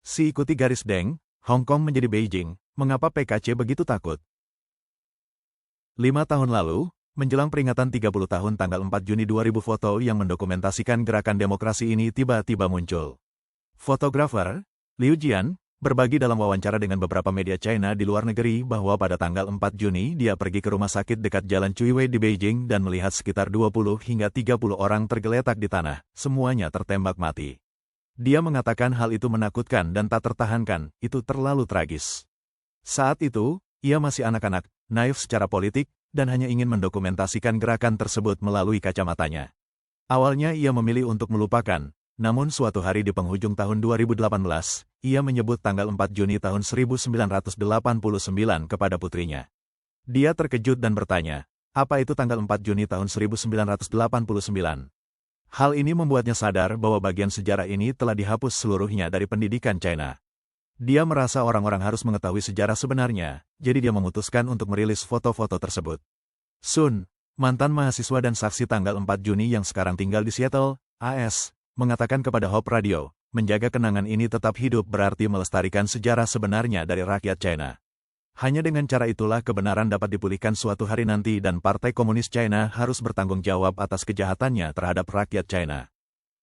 Si ikuti garis Deng, Hong Kong menjadi Beijing, mengapa PKC begitu takut? 5 tahun lalu, menjelang peringatan 30 tahun tanggal 4 Juni 2000 foto yang mendokumentasikan gerakan demokrasi ini tiba-tiba muncul. Fotografer, Liu Jian, berbagi dalam wawancara dengan beberapa media China di luar negeri bahwa pada tanggal 4 Juni dia pergi ke rumah sakit dekat Jalan Cuiwei di Beijing dan melihat sekitar 20 hingga 30 orang tergeletak di tanah, semuanya tertembak mati. Dia mengatakan hal itu menakutkan dan tak tertahankan, itu terlalu tragis. Saat itu, ia masih anak-anak, naif secara politik, dan hanya ingin mendokumentasikan gerakan tersebut melalui kacamatanya. Awalnya ia memilih untuk melupakan, namun suatu hari di penghujung tahun 2018, ia menyebut tanggal 4 Juni tahun 1989 kepada putrinya. Dia terkejut dan bertanya, apa itu tanggal 4 Juni tahun 1989? Hal ini membuatnya sadar bahwa bagian sejarah ini telah dihapus seluruhnya dari pendidikan China. Dia merasa orang-orang harus mengetahui sejarah sebenarnya, jadi dia memutuskan untuk merilis foto-foto tersebut. Sun, mantan mahasiswa dan saksi tanggal 4 Juni yang sekarang tinggal di Seattle, AS, mengatakan kepada Hope Radio, menjaga kenangan ini tetap hidup berarti melestarikan sejarah sebenarnya dari rakyat China. Hanya dengan cara itulah kebenaran dapat dipulihkan suatu hari nanti dan Partai Komunis China harus bertanggung jawab atas kejahatannya terhadap rakyat China.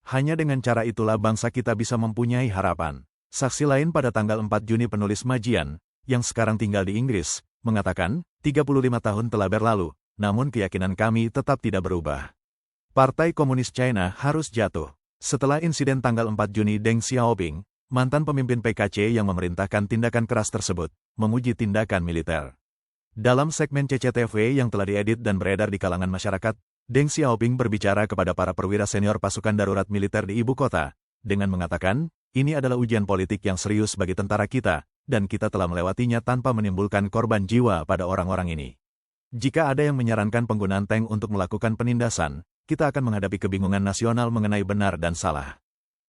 Hanya dengan cara itulah bangsa kita bisa mempunyai harapan. Saksi lain pada tanggal 4 Juni penulis Majian, yang sekarang tinggal di Inggris, mengatakan, 35 tahun telah berlalu, namun keyakinan kami tetap tidak berubah. Partai Komunis China harus jatuh. Setelah insiden tanggal 4 Juni Deng Xiaoping, mantan pemimpin PKC yang memerintahkan tindakan keras tersebut, memuji tindakan militer. Dalam segmen CCTV yang telah diedit dan beredar di kalangan masyarakat, Deng Xiaoping berbicara kepada para perwira senior pasukan darurat militer di ibu kota, dengan mengatakan, ini adalah ujian politik yang serius bagi tentara kita, dan kita telah melewatinya tanpa menimbulkan korban jiwa pada orang-orang ini. Jika ada yang menyarankan penggunaan tank untuk melakukan penindasan, kita akan menghadapi kebingungan nasional mengenai benar dan salah.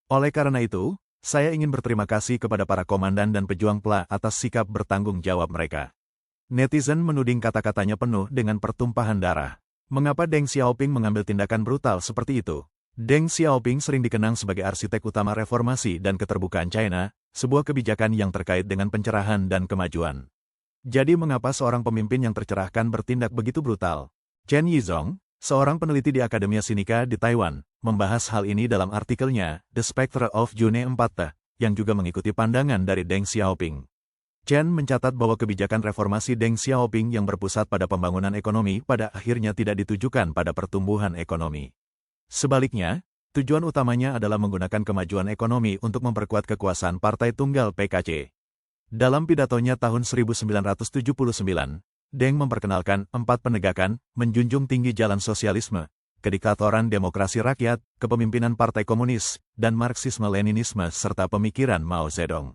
Oleh karena itu, saya ingin berterima kasih kepada para komandan dan pejuang PLA atas sikap bertanggung jawab mereka. Netizen menuding kata-katanya penuh dengan pertumpahan darah. Mengapa Deng Xiaoping mengambil tindakan brutal seperti itu? Deng Xiaoping sering dikenang sebagai arsitek utama reformasi dan keterbukaan China, sebuah kebijakan yang terkait dengan pencerahan dan kemajuan. Jadi mengapa seorang pemimpin yang tercerahkan bertindak begitu brutal? Chen Yizhong, seorang peneliti di Akademia Sinica di Taiwan, membahas hal ini dalam artikelnya The Spectre of June 4, yang juga mengikuti pandangan dari Deng Xiaoping. Chen mencatat bahwa kebijakan reformasi Deng Xiaoping yang berpusat pada pembangunan ekonomi pada akhirnya tidak ditujukan pada pertumbuhan ekonomi. Sebaliknya, tujuan utamanya adalah menggunakan kemajuan ekonomi untuk memperkuat kekuasaan Partai Tunggal PKC. Dalam pidatonya tahun 1979, Deng memperkenalkan 4 penegakan, menjunjung tinggi jalan sosialisme, kediktatoran demokrasi rakyat, kepemimpinan Partai Komunis, dan Marxisme-Leninisme serta pemikiran Mao Zedong.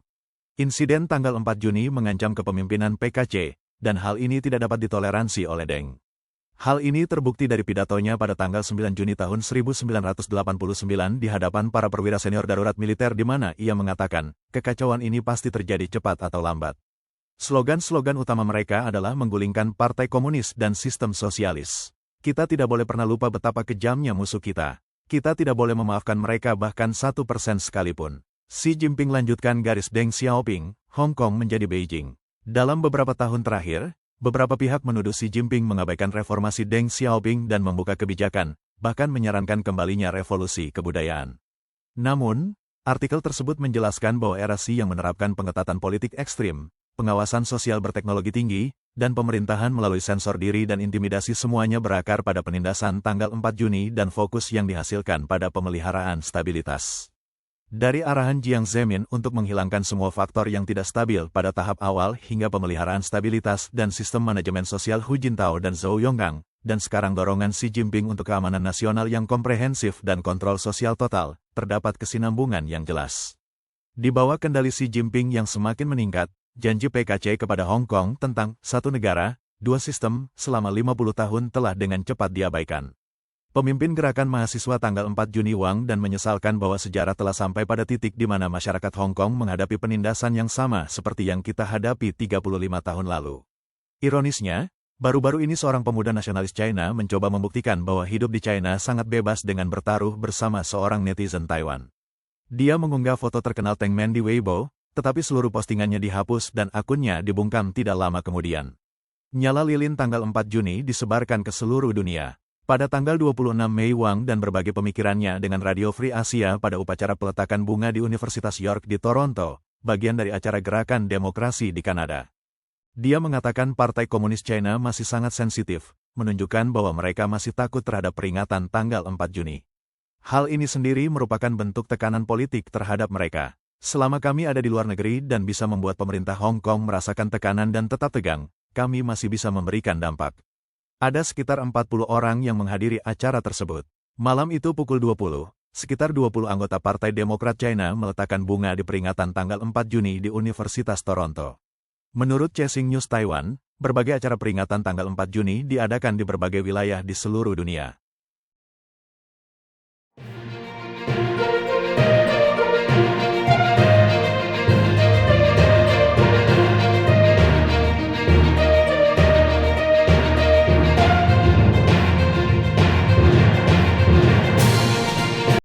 Insiden tanggal 4 Juni mengancam kepemimpinan PKC, dan hal ini tidak dapat ditoleransi oleh Deng. Hal ini terbukti dari pidatonya pada tanggal 9 Juni tahun 1989 di hadapan para perwira senior darurat militer di mana ia mengatakan, kekacauan ini pasti terjadi cepat atau lambat. Slogan-slogan utama mereka adalah menggulingkan Partai Komunis dan sistem sosialis. Kita tidak boleh pernah lupa betapa kejamnya musuh kita. Kita tidak boleh memaafkan mereka bahkan 1% sekalipun. Xi Jinping lanjutkan garis Deng Xiaoping, Hong Kong menjadi Beijing. Dalam beberapa tahun terakhir, beberapa pihak menuduh Xi Jinping mengabaikan reformasi Deng Xiaoping dan membuka kebijakan, bahkan menyarankan kembalinya revolusi kebudayaan. Namun, artikel tersebut menjelaskan bahwa era Xi yang menerapkan pengetatan politik ekstrim, pengawasan sosial berteknologi tinggi, dan pemerintahan melalui sensor diri dan intimidasi semuanya berakar pada penindasan tanggal 4 Juni dan fokus yang dihasilkan pada pemeliharaan stabilitas. Dari arahan Jiang Zemin untuk menghilangkan semua faktor yang tidak stabil pada tahap awal hingga pemeliharaan stabilitas dan sistem manajemen sosial Hu Jintao dan Zhou Yonggang, dan sekarang dorongan Xi Jinping untuk keamanan nasional yang komprehensif dan kontrol sosial total, terdapat kesinambungan yang jelas. Di bawah kendali Xi Jinping yang semakin meningkat, janji PKC kepada Hong Kong tentang satu negara, dua sistem selama 50 tahun telah dengan cepat diabaikan. Pemimpin gerakan mahasiswa tanggal 4 Juni Wang dan menyesalkan bahwa sejarah telah sampai pada titik di mana masyarakat Hong Kong menghadapi penindasan yang sama seperti yang kita hadapi 35 tahun lalu. Ironisnya, baru-baru ini seorang pemuda nasionalis China mencoba membuktikan bahwa hidup di China sangat bebas dengan bertaruh bersama seorang netizen Taiwan. Dia mengunggah foto terkenal Teng Men di Weibo, tetapi seluruh postingannya dihapus dan akunnya dibungkam tidak lama kemudian. Nyala lilin tanggal 4 Juni disebarkan ke seluruh dunia. Pada tanggal 26 Mei, Wang dan berbagi pemikirannya dengan Radio Free Asia pada upacara peletakan bunga di Universitas York di Toronto, bagian dari acara Gerakan Demokrasi di Kanada. Dia mengatakan Partai Komunis China masih sangat sensitif, menunjukkan bahwa mereka masih takut terhadap peringatan tanggal 4 Juni. Hal ini sendiri merupakan bentuk tekanan politik terhadap mereka. Selama kami ada di luar negeri dan bisa membuat pemerintah Hong Kong merasakan tekanan dan tetap tegang, kami masih bisa memberikan dampak. Ada sekitar 40 orang yang menghadiri acara tersebut. Malam itu pukul 20, sekitar 20 anggota Partai Demokrat China meletakkan bunga di peringatan tanggal 4 Juni di Universitas Toronto. Menurut Chasing News Taiwan, berbagai acara peringatan tanggal 4 Juni diadakan di berbagai wilayah di seluruh dunia.